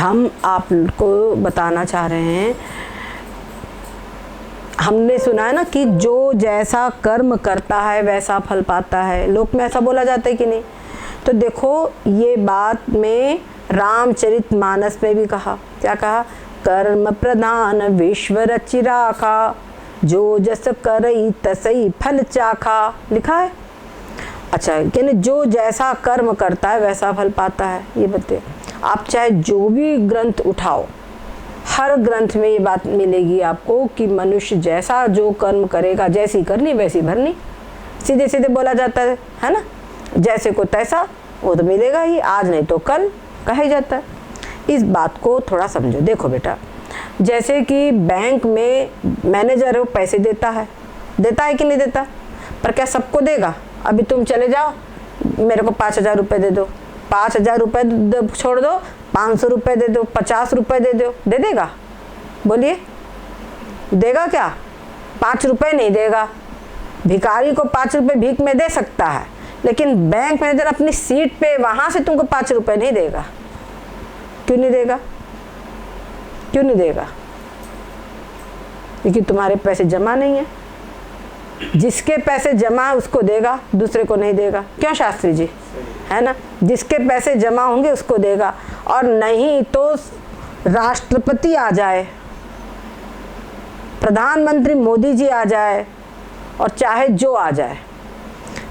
हम आपको बताना चाह रहे हैं, हमने सुना है ना कि जो जैसा कर्म करता है वैसा फल पाता है, लोक में ऐसा बोला जाता है कि नहीं। तो देखो ये बात में रामचरितमानस में भी कहा, क्या कहा, कर्म प्रधान विश्व रचि राखा, जो जस करई तसई फल चाखा, लिखा है। अच्छा, यानी जो जैसा कर्म करता है वैसा फल पाता है। ये बताइए, आप चाहे जो भी ग्रंथ उठाओ, हर ग्रंथ में ये बात मिलेगी आपको कि मनुष्य जैसा जो कर्म करेगा, जैसी करनी वैसी भरनी, सीधे सीधे बोला जाता है ना, जैसे को तैसा, वो तो मिलेगा ही, आज नहीं तो कल, कहा ही जाता है। इस बात को थोड़ा समझो। देखो बेटा, जैसे कि बैंक में मैनेजर है, वो पैसे देता है कि नहीं देता, पर क्या सबको देगा? अभी तुम चले जाओ, मेरे को 5,000 रुपये दे दो, 5,000 रुपये छोड़ दो, 500 रुपये दे दो, 50 रुपये दे दो, दे देगा? बोलिए, देगा क्या? 5 रुपये नहीं देगा। भिखारी को 5 रुपये भीख में दे सकता है, लेकिन बैंक मैनेजर अपनी सीट पे वहाँ से तुमको 5 रुपये नहीं देगा। क्यों नहीं देगा? क्यों नहीं देगा? क्योंकि तुम्हारे पैसे जमा नहीं है। जिसके पैसे जमा है उसको देगा, दूसरे को नहीं देगा। क्यों शास्त्री जी, है ना? जिसके पैसे जमा होंगे उसको देगा। और नहीं तो राष्ट्रपति आ जाए, प्रधानमंत्री मोदी जी आ जाए, और चाहे जो आ जाए,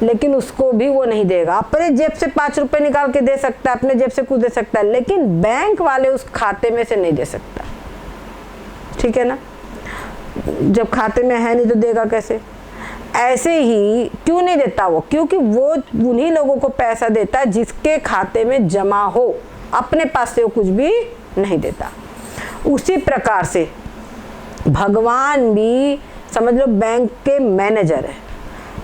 लेकिन उसको भी वो नहीं देगा। अपने जेब से 5 रुपए निकाल के दे सकता है, अपने जेब से कुछ दे सकता है, लेकिन बैंक वाले उस खाते में से नहीं दे सकता। ठीक है ना? जब खाते में है नहीं तो देगा कैसे? ऐसे ही क्यों नहीं देता वो? क्योंकि वो उन्हीं लोगों को पैसा देता है जिसके खाते में जमा हो, अपने पास से वो कुछ भी नहीं देता। उसी प्रकार से भगवान भी समझ लो बैंक के मैनेजर है,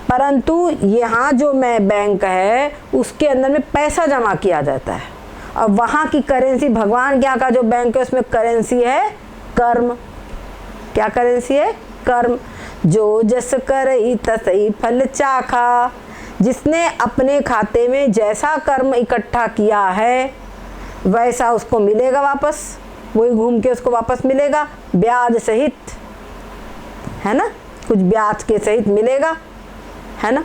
परंतु यहाँ जो मैं बैंक है उसके अंदर में पैसा जमा किया जाता है, और वहाँ की करेंसी, भगवान के यहाँ का जो बैंक है उसमें करेंसी है कर्म। क्या करेंसी है? कर्म। जो जस करई तसई फल चाखा, जिसने अपने खाते में जैसा कर्म इकट्ठा किया है वैसा उसको मिलेगा वापस, वही घूम के उसको वापस मिलेगा, ब्याज सहित, है ना? कुछ ब्याज के सहित मिलेगा, है ना?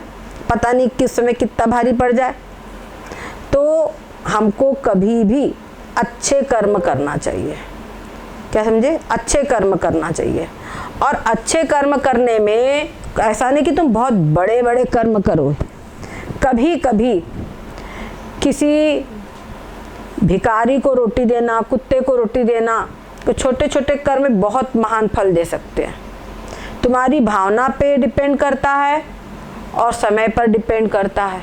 पता नहीं किस समय कितना भारी पड़ जाए। तो हमको कभी भी अच्छे कर्म करना चाहिए। क्या समझे? अच्छे कर्म करना चाहिए। और अच्छे कर्म करने में ऐसा नहीं कि तुम बहुत बड़े बड़े कर्म करो। कभी कभी किसी भिखारी को रोटी देना, कुत्ते को रोटी देना, तो छोटे छोटे कर्म बहुत महान फल दे सकते हैं। तुम्हारी भावना पे डिपेंड करता है और समय पर डिपेंड करता है।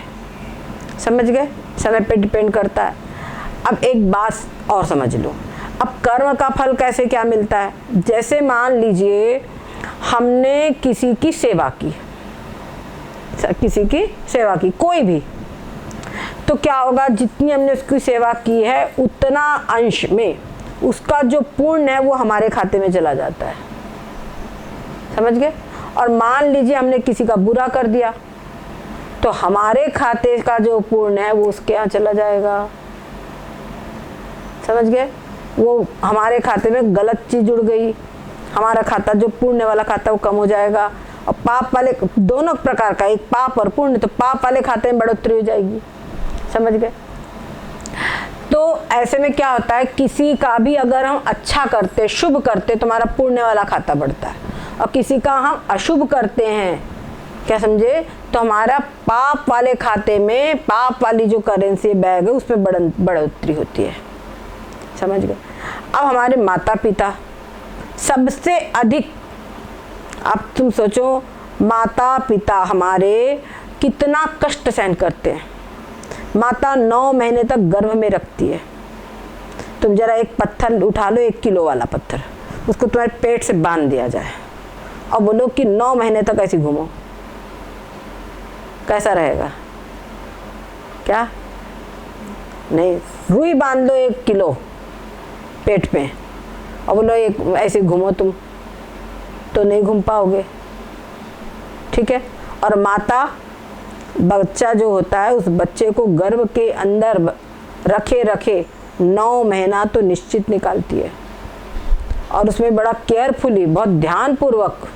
समझ गए? समय पे डिपेंड करता है। अब एक बात और समझ लो, अब कर्म का फल कैसे क्या मिलता है? जैसे मान लीजिए हमने किसी की सेवा की, कोई भी, तो क्या होगा? जितनी हमने उसकी सेवा की है उतना अंश में उसका जो पुण्य है वो हमारे खाते में चला जाता है। समझ गए? और मान लीजिए हमने किसी का बुरा कर दिया, तो हमारे खाते का जो पुण्य है वो उसके यहाँ चला जाएगा। समझ गए? वो हमारे खाते में गलत चीज जुड़ गई, हमारा खाता जो पुण्य वाला खाता वो कम हो जाएगा, और पाप वाले, दोनों प्रकार का, एक पाप और पुण्य, तो पाप वाले खाते में बढ़ोतरी हो जाएगी। समझ गए? तो ऐसे में क्या होता है, किसी का भी अगर हम अच्छा करते, शुभ करते, तो हमारा पुण्य वाला खाता बढ़ता है, और किसी का हम अशुभ करते हैं, क्या समझे, तो हमारा पाप वाले खाते में, पाप वाली जो करेंसी बैग है उसमें बढ़ोतरी होती है। समझ गए? अब हमारे माता पिता सबसे अधिक, अब तुम सोचो माता पिता हमारे कितना कष्ट सहन करते हैं। माता 9 महीने तक गर्भ में रखती है। तुम जरा एक पत्थर उठा लो, 1 किलो वाला पत्थर, उसको तुम्हारे पेट से बांध दिया जाए और बोलो कि 9 महीने तक ऐसे घूमो, कैसा रहेगा? क्या नहीं, रुई बांध लो 1 किलो पेट पे और बोलो एक ऐसे घूमो तुम, तो नहीं घूम पाओगे। ठीक है? और माता, बच्चा जो होता है उस बच्चे को गर्भ के अंदर रखे 9 महीना तो निश्चित निकालती है, और उसमें बड़ा केयरफुली, बहुत ध्यानपूर्वक,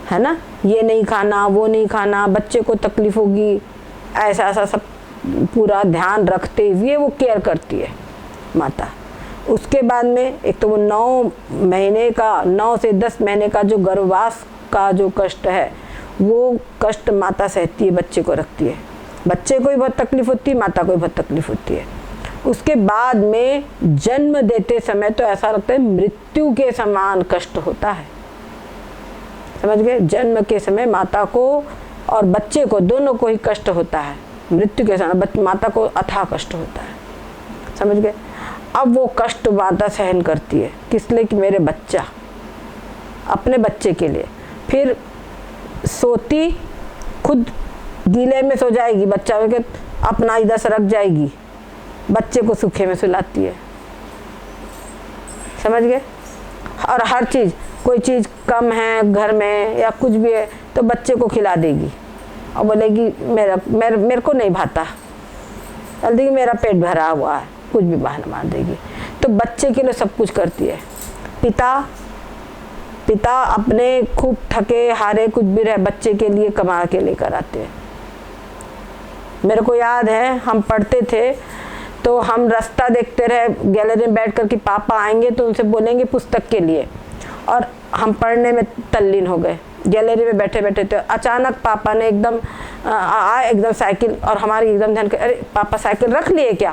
है ना, ये नहीं खाना, वो नहीं खाना, बच्चे को तकलीफ होगी, ऐसा ऐसा सब पूरा ध्यान रखते हुए वो केयर करती है माता। उसके बाद में एक तो वो 9 महीने का, 9 से 10 महीने का जो गर्भवास का जो कष्ट है, वो कष्ट माता सहती है, बच्चे को रखती है। बच्चे को भी बहुत तकलीफ होती है, माता को भी बहुत तकलीफ होती है। उसके बाद में जन्म देते समय तो ऐसा लगता है मृत्यु के समान कष्ट होता है, समझ गए। जन्म के समय माता को और बच्चे को, दोनों को ही कष्ट होता है, मृत्यु के समय माता को अथाह कष्ट होता है, समझ गए। अब वो कष्ट माता सहन करती है, किस लिए? कि मेरे बच्चा, अपने बच्चे के लिए। फिर सोती खुद गीले में सो जाएगी, बच्चा के अपना इधर से रख जाएगी, बच्चे को सूखे में सुलाती है, समझ गए। और हर चीज़, कोई चीज़ कम है घर में या कुछ भी है तो बच्चे को खिला देगी और बोलेगी मेरे को नहीं भाता, जल्दी मेरा पेट भरा हुआ है, कुछ भी बहाना मार देगी। तो बच्चे के लिए सब कुछ करती है। पिता अपने खूब थके हारे कुछ भी रहे, बच्चे के लिए कमा के लेकर आते हैं। मेरे को याद है, हम पढ़ते थे तो हम रास्ता देखते रहे गैलरी में बैठ कर कि पापा आएंगे तो उनसे बोलेंगे पुस्तक के लिए, और हम पढ़ने में तल्लीन हो गए। गैलरी में बैठे बैठे थे, अचानक पापा ने एकदम आए, एकदम साइकिल, और हमारी एकदम ध्यान, अरे पापा साइकिल रख लिए क्या?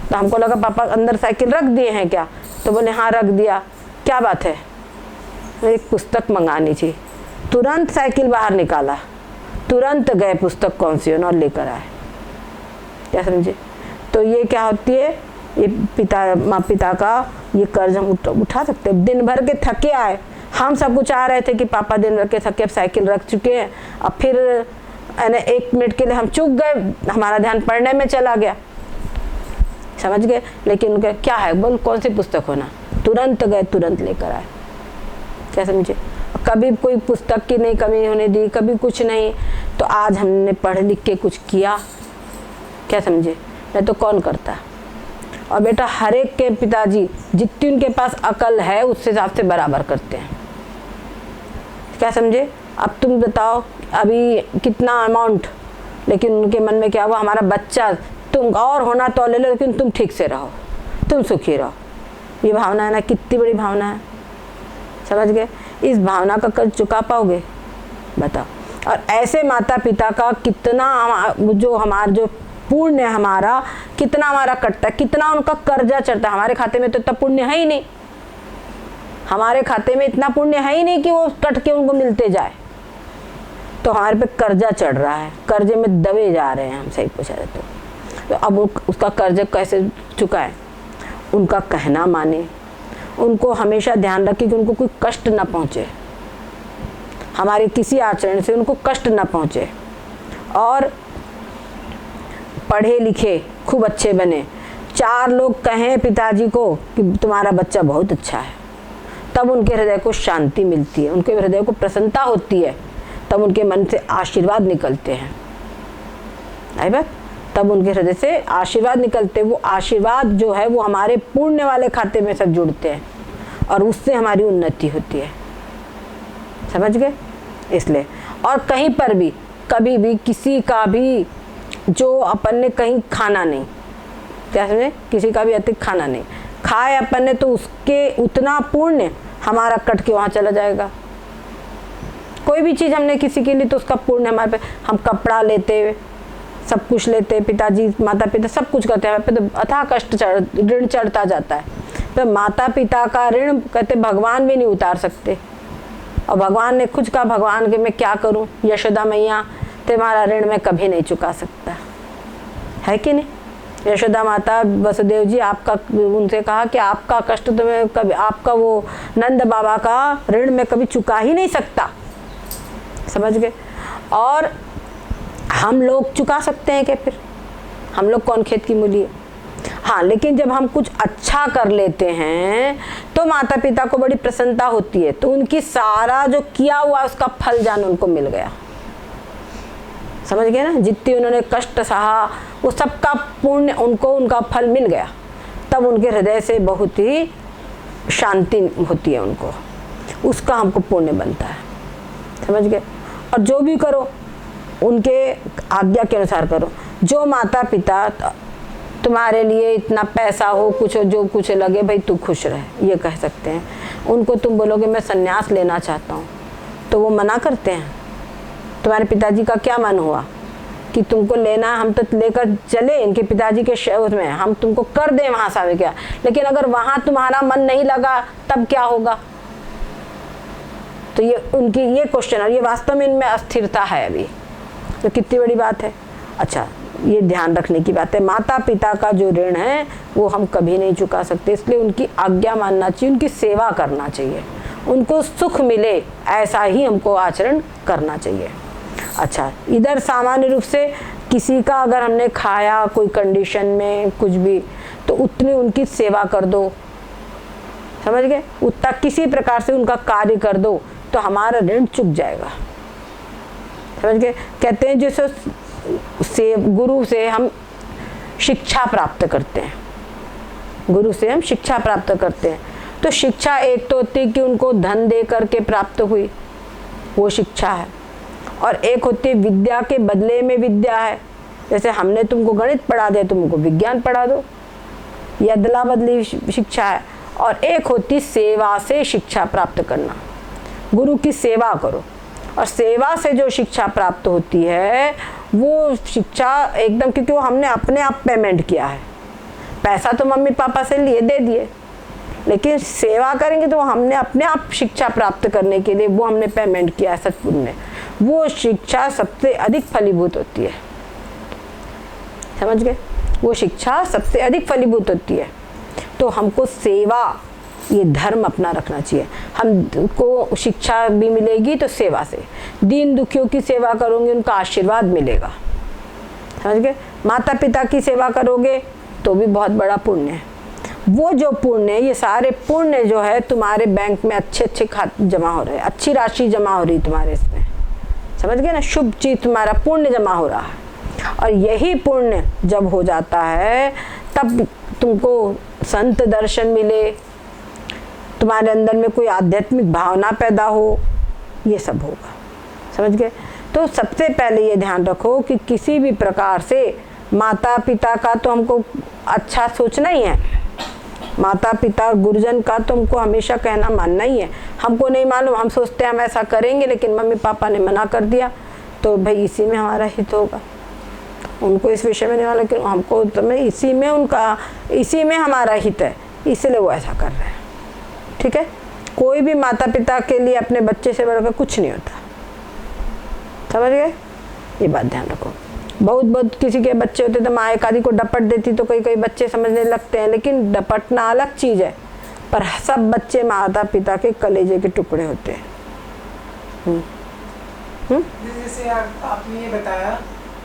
तो हमको लगा पापा अंदर साइकिल रख दिए हैं क्या? तो बोले हाँ रख दिया। क्या बात है? एक पुस्तक मंगानी थी। तुरंत साइकिल बाहर निकाला, तुरंत गए पुस्तक कौन सी और लेकर आए। क्या समझे? तो ये क्या होती है, ये पिता का ये कर्ज हम उठा सकते हैं। दिन भर के थके आए, हम सब कुछ आ रहे थे कि पापा दिन भर के थके, अब साइकिल रख चुके हैं, अब फिर 1 मिनट के लिए हम चूक गए, हमारा ध्यान पढ़ने में चला गया, समझ गए। लेकिन उनका क्या है, बोल कौन सी पुस्तक होना, तुरंत गए, तुरंत लेकर आए। क्या समझे? कभी कोई पुस्तक की नहीं कमी होने दी, कभी कुछ नहीं। तो आज हमने पढ़ लिख के कुछ किया, क्या समझे, नहीं तो कौन करता। और बेटा हर एक के पिताजी जितनी उनके पास अकल है उससे हिसाब से बराबर करते हैं, क्या समझे। अब तुम बताओ अभी कितना अमाउंट, लेकिन उनके मन में क्या हुआ, हमारा बच्चा, तुम और होना तो ले लो लेकिन तुम ठीक से रहो, तुम सुखी रहो। ये भावना है ना, कितनी बड़ी भावना है, समझ गए। इस भावना का कर्ज चुका पाओगे, बताओ। और ऐसे माता पिता का कितना जो पुण्य हमारा, कितना हमारा कटता है, कितना उनका कर्जा चढ़ता है। हमारे खाते में तो इतना पुण्य है ही नहीं, हमारे खाते में इतना पुण्य है ही नहीं कि वो कट के उनको मिलते जाए। तो हमारे पे कर्जा चढ़ रहा है, कर्जे में दबे जा रहे हैं हम, सही पूछा जाए तो अब उसका कर्ज कैसे चुकाए? उनका कहना माने, उनको हमेशा ध्यान रखें कि उनको कोई कष्ट ना पहुँचे, हमारे किसी आचरण से उनको कष्ट ना पहुँचे। और पढ़े लिखे खूब अच्छे बने, 4 लोग कहें पिताजी को कि तुम्हारा बच्चा बहुत अच्छा है, तब उनके हृदय को शांति मिलती है, उनके हृदय को प्रसन्नता होती है, तब उनके मन से आशीर्वाद निकलते हैं। आई बात? तब उनके हृदय से आशीर्वाद निकलते, वो आशीर्वाद जो है वो हमारे पुण्य वाले खाते में सब जुड़ते हैं और उससे हमारी उन्नति होती है, समझ गए। इसलिए और कहीं पर भी कभी भी किसी का भी जो अपन ने कहीं खाना नहीं, क्या समझे, किसी का भी अतिरिक्त खाना नहीं खाए अपन ने, तो उसके उतना पुण्य हमारा कट के वहाँ चला जाएगा। कोई भी चीज़ हमने किसी के लिए, तो उसका पुण्य हमारे पे, हम कपड़ा लेते, सब कुछ लेते, पिताजी माता पिता सब कुछ करते हैं, हमारे पे तो अथाह कष्ट ऋण चढ़ता जाता है। तो माता पिता का ऋण कहते भगवान भी नहीं उतार सकते, और भगवान ने खुद कहा, भगवान के मैं क्या करूं, यशोदा मैया तुम्हारा ऋण मैं कभी नहीं चुका सकता, है कि नहीं। यशोदा माता वसुदेव जी आपका, उनसे कहा कि आपका कष्ट तो मैं कभी, आपका वो नंद बाबा का ऋण मैं कभी चुका ही नहीं सकता, समझ गए। और हम लोग चुका सकते हैं क्या? फिर हम लोग कौन खेत की मूली है। हाँ, लेकिन जब हम कुछ अच्छा कर लेते हैं तो माता पिता को बड़ी प्रसन्नता होती है, तो उनकी सारा जो किया हुआ उसका फल जान उनको मिल गया, समझ गए ना। जितनी उन्होंने कष्ट सहा वो सबका पुण्य उनको, उनका फल मिल गया। तब उनके हृदय से बहुत ही शांति होती है उनको, उसका हमको पुण्य बनता है, समझ गए। और जो भी करो उनके आज्ञा के अनुसार करो। जो माता पिता तुम्हारे लिए इतना पैसा हो, कुछ हो, जो कुछ लगे भाई तू खुश रहे, ये कह सकते हैं। उनको तुम बोलोगे मैं संन्यास लेना चाहता हूँ, तो वो मना करते हैं। तुम्हारे पिताजी का क्या मन हुआ कि तुमको लेना, हम तो लेकर चले इनके पिताजी के शहर में, हम तुमको कर दें वहाँ सावे क्या, लेकिन अगर वहाँ तुम्हारा मन नहीं लगा तब क्या होगा। तो ये उनकी ये क्वेश्चन है, ये वास्तव में इनमें अस्थिरता है अभी, तो कितनी बड़ी बात है। अच्छा, ये ध्यान रखने की बात है, माता पिता का जो ऋण है वो हम कभी नहीं चुका सकते, इसलिए उनकी आज्ञा मानना चाहिए, उनकी सेवा करना चाहिए, उनको सुख मिले ऐसा ही हमको आचरण करना चाहिए। अच्छा, इधर सामान्य रूप से किसी का अगर हमने खाया कोई कंडीशन में कुछ भी, तो उतनी उनकी सेवा कर दो, समझ गए, उतना किसी प्रकार से उनका कार्य कर दो तो हमारा ऋण चुक जाएगा, समझ गए। कहते हैं जैसे से गुरु से हम शिक्षा प्राप्त करते हैं, गुरु से हम शिक्षा प्राप्त करते हैं, तो शिक्षा एक तो होती है कि उनको धन दे करके प्राप्त हुई, वो शिक्षा है, और एक होती है विद्या के बदले में विद्या है, जैसे हमने तुमको गणित पढ़ा दिया तुमको विज्ञान पढ़ा दो, यह अदला बदली शिक्षा है। और एक होती सेवा से शिक्षा प्राप्त करना, गुरु की सेवा करो, और सेवा से जो शिक्षा प्राप्त होती है वो शिक्षा एकदम, क्योंकि वो हमने अपने आप पेमेंट किया है, पैसा तो मम्मी पापा से लिए दे दिए, लेकिन सेवा करेंगे तो हमने अपने आप शिक्षा प्राप्त करने के लिए वो हमने पेमेंट किया है सतपुरुष ने, वो शिक्षा सबसे अधिक फलीभूत होती है, समझ गए, वो शिक्षा सबसे अधिक फलीभूत होती है। तो हमको सेवा, ये धर्म अपना रखना चाहिए, हमको शिक्षा भी मिलेगी तो सेवा से, दीन दुखियों की सेवा करोगे उनका आशीर्वाद मिलेगा, समझ गए। माता पिता की सेवा करोगे तो भी बहुत बड़ा पुण्य है, वो जो पुण्य है, ये सारे पुण्य जो है तुम्हारे बैंक में अच्छे अच्छे खाते जमा हो रहे हैं, अच्छी राशि जमा हो रही तुम्हारे इसमें, समझ गए ना, शुभ चीज तुम्हारा पुण्य जमा हो रहा है। और यही पुण्य जब हो जाता है तब तुमको संत दर्शन मिले, तुम्हारे अंदर में कोई आध्यात्मिक भावना पैदा हो, ये सब होगा, समझ गए। तो सबसे पहले ये ध्यान रखो कि किसी भी प्रकार से माता पिता का तो हमको अच्छा सोचना ही है, माता पिता गुरुजन का तो हमको हमेशा कहना मानना ही है। हमको नहीं मालूम, हम सोचते हैं हम ऐसा करेंगे, लेकिन मम्मी पापा ने मना कर दिया तो भाई इसी में हमारा हित होगा, उनको इस विषय में नहीं मालूम कि हमको तो मैं इसी में उनका, इसी में हमारा हित है, इसलिए वो ऐसा कर रहे हैं, ठीक है। कोई भी माता पिता के लिए अपने बच्चे से बढ़कर कुछ नहीं होता, समझ गए, ये बात ध्यान रखो। बहुत किसी के बच्चे होते तो माँ एक आदि को डपट देती तो कई बच्चे समझने लगते हैं, लेकिन डपटना अलग चीज है, पर सब बच्चे माता पिता के कलेजे के टुकड़े होते हैं। जैसे आपने ये बताया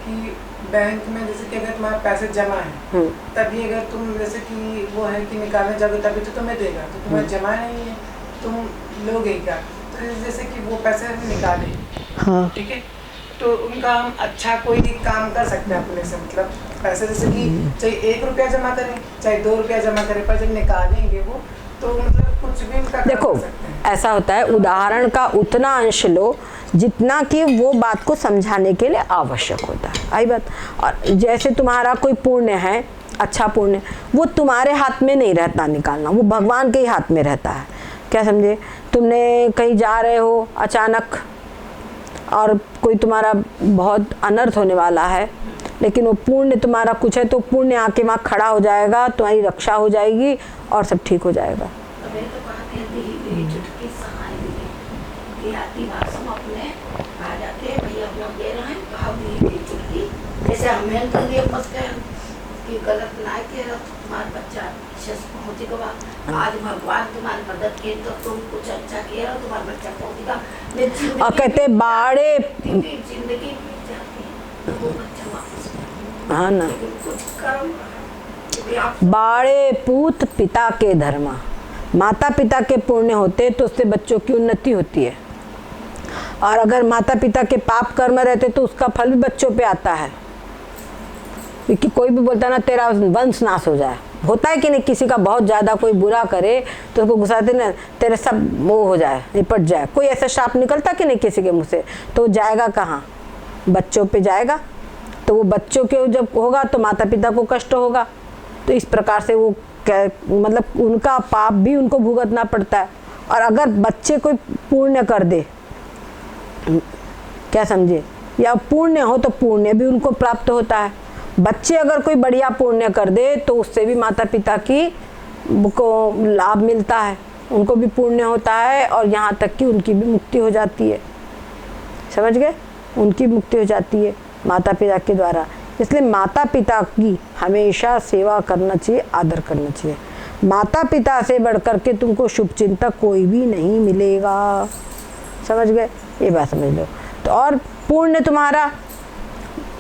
कि बैंक में जैसे कि अगर तुम्हारे पैसे जमा है तभी अगर तुम जैसे कि वो है कि निकालने जाओगे तभी तो तुम्हें देगा, तो तुम्हें जमा नहीं है तुम लोगे क्या, तो जैसे कि वो पैसे निकाले, हाँ, ठीक है, तो उनका हम अच्छा कोई काम कर सकते हैं अपने से, मतलब पैसे जैसे कि चाहे 1 रुपया जमा करें चाहे 2 रुपया जमा करें, पर जब निकालेंगे वो तो मतलब कुछ भी उनका देखो ऐसा होता है, उदाहरण का उतना अंश लो जितना कि वो बात को समझाने के लिए आवश्यक होता है, आई बात। और जैसे तुम्हारा कोई पुण्य है, अच्छा पुण्य, वो तुम्हारे हाथ में नहीं रहता निकालना, वो भगवान के ही हाथ में रहता है, क्या समझे। तुमने कहीं जा रहे हो अचानक और कोई तुम्हारा बहुत अनर्थ होने वाला है, लेकिन वो पुण्य तुम्हारा कुछ है तो पुण्य आके वहाँ खड़ा हो जाएगा, तुम्हारी रक्षा हो जाएगी और सब ठीक हो जाएगा। जैसे हमें तो ये मत कि गलत ना किया तुम्हारा बच्चा पहुँची गवा, आज भगवान तुम्हारी मदद की तो तुम कुछ अच्छा किया तुम्हारा बच्चा पहुँचेगा, और कहते बाड़े जिंदगी वो बच्चा वापस, हाँ ना, कुछ कर्म बाड़े पूत पिता के धर्मा, माता पिता के पुण्य होते तो उससे बच्चों की उन्नति होती है, और अगर माता पिता के पाप कर्म रहते तो उसका फल भी बच्चों पे आता है, क्योंकि कोई भी बोलता ना तेरा वंश नाश हो जाए, होता है कि नहीं, किसी का बहुत ज़्यादा कोई बुरा करे तो उसको गुस्सा आते ना, तेरे सब वो हो जाए, निपट जाए। कोई ऐसा श्राप निकलता कि नहीं किसी के मुँह से, तो जाएगा कहाँ, बच्चों पे जाएगा। तो वो बच्चों के जब होगा तो माता पिता को कष्ट होगा। तो इस प्रकार से वो मतलब उनका पाप भी उनको भुगतना पड़ता है। और अगर बच्चे कोई पुण्य कर दे, क्या समझे, या पुण्य हो तो पुण्य भी उनको प्राप्त होता है। बच्चे अगर कोई बढ़िया पुण्य कर दे तो उससे भी माता पिता की को लाभ मिलता है, उनको भी पुण्य होता है, और यहाँ तक कि उनकी भी मुक्ति हो जाती है। समझ गए, उनकी मुक्ति हो जाती है माता पिता के द्वारा। इसलिए माता पिता की हमेशा सेवा करना चाहिए, आदर करना चाहिए। माता पिता से बढ़कर के तुमको शुभ चिंतक कोई भी नहीं मिलेगा। समझ गए, ये बात समझ लो। तो और पुण्य तुम्हारा,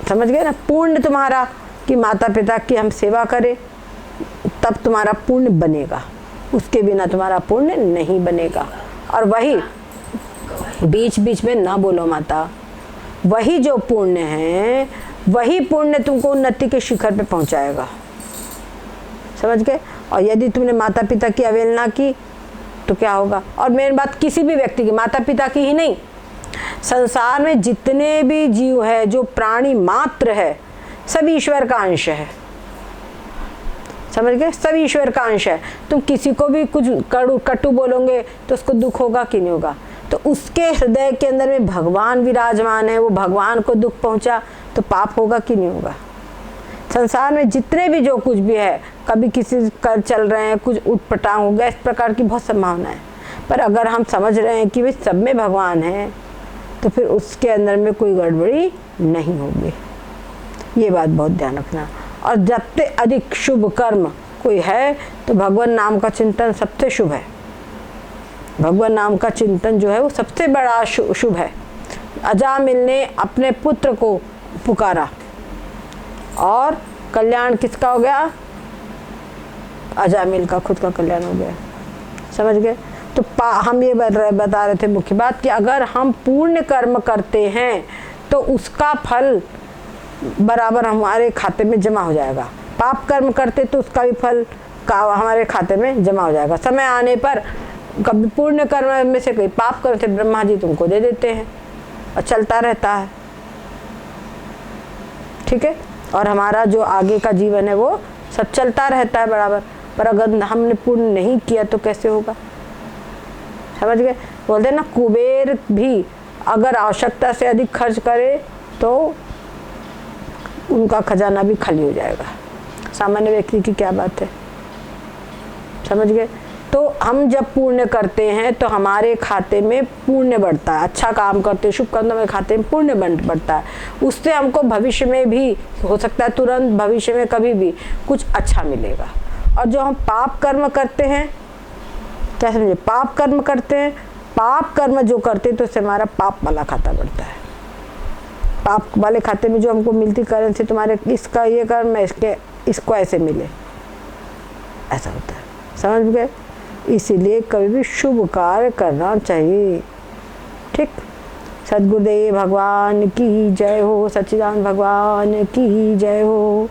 समझ गए ना, पुण्य तुम्हारा कि माता पिता की हम सेवा करें, तब तुम्हारा पुण्य बनेगा, उसके बिना तुम्हारा पुण्य नहीं बनेगा। और वही बीच बीच में ना बोलो माता, वही जो पुण्य है वही पुण्य तुमको उन्नति के शिखर पे पहुंचाएगा। समझ गए। और यदि तुमने माता पिता की अवहेलना की तो क्या होगा। और मेन बात किसी भी व्यक्ति की, माता पिता की ही नहीं, संसार में जितने भी जीव है, जो प्राणी मात्र है, सब ईश्वर का अंश है। समझ गए, सब ईश्वर का अंश है। तुम किसी को भी कुछ कटु बोलोगे तो उसको दुख होगा कि नहीं होगा। तो उसके हृदय के अंदर में भगवान विराजमान है, वो भगवान को दुख पहुंचा तो पाप होगा कि नहीं होगा। संसार में जितने भी जो कुछ भी है, कभी किसी कर चल रहे हैं, कुछ उठपटांग हो गया, इस प्रकार की बहुत संभावना है। पर अगर हम समझ रहे हैं कि भाई सब में भगवान है, तो फिर उसके अंदर में कोई गड़बड़ी नहीं होगी। ये बात बहुत ध्यान रखना। और जब से अधिक शुभ कर्म कोई है तो भगवान नाम का चिंतन सबसे शुभ है। भगवान नाम का चिंतन जो है वो सबसे बड़ा शुभ है। अजामिल ने अपने पुत्र को पुकारा और कल्याण किसका हो गया, अजामिल का, खुद का कल्याण हो गया। समझ गए। तो हम ये बता रहे थे मुख्य बात कि अगर हम पुण्य कर्म करते हैं तो उसका फल बराबर हमारे खाते में जमा हो जाएगा। पाप कर्म करते तो उसका भी फल हमारे खाते में जमा हो जाएगा। समय आने पर कभी पुण्य कर्म में से कोई पाप कर्म से ब्रह्मा जी तुमको दे देते हैं और चलता रहता है। ठीक है। और हमारा जो आगे का जीवन है वो सब चलता रहता है बराबर। पर अगर हमने पुण्य नहीं किया तो कैसे होगा। समझ गए। बोलते हैं ना, कुबेर भी अगर आवश्यकता से अधिक खर्च करे तो उनका खजाना भी खाली हो जाएगा। सामान्य व्यक्ति की क्या बात है। समझ गए। तो हम जब पुण्य करते हैं तो हमारे खाते में पुण्य बढ़ता है। अच्छा काम करते हैं, शुभ कर्मों में खाते में पुण्य बढ़ता है। उससे हमको भविष्य में भी हो सकता है, तुरंत भविष्य में कभी भी कुछ अच्छा मिलेगा। और जो हम पाप कर्म करते हैं, क्या समझे, पाप कर्म करते हैं, पाप कर्म जो करते हैं तो उससे हमारा पाप वाला खाता बढ़ता है। पाप वाले खाते में जो हमको मिलती करेंसी, तुम्हारे इसका ये कर्म है, इसको ऐसे मिले, ऐसा होता है। समझ गए। इसीलिए कभी भी शुभ कार्य करना चाहिए। ठीक। सद्गुरुदेव भगवान की जय हो, सच्चिदानंद भगवान की जय हो।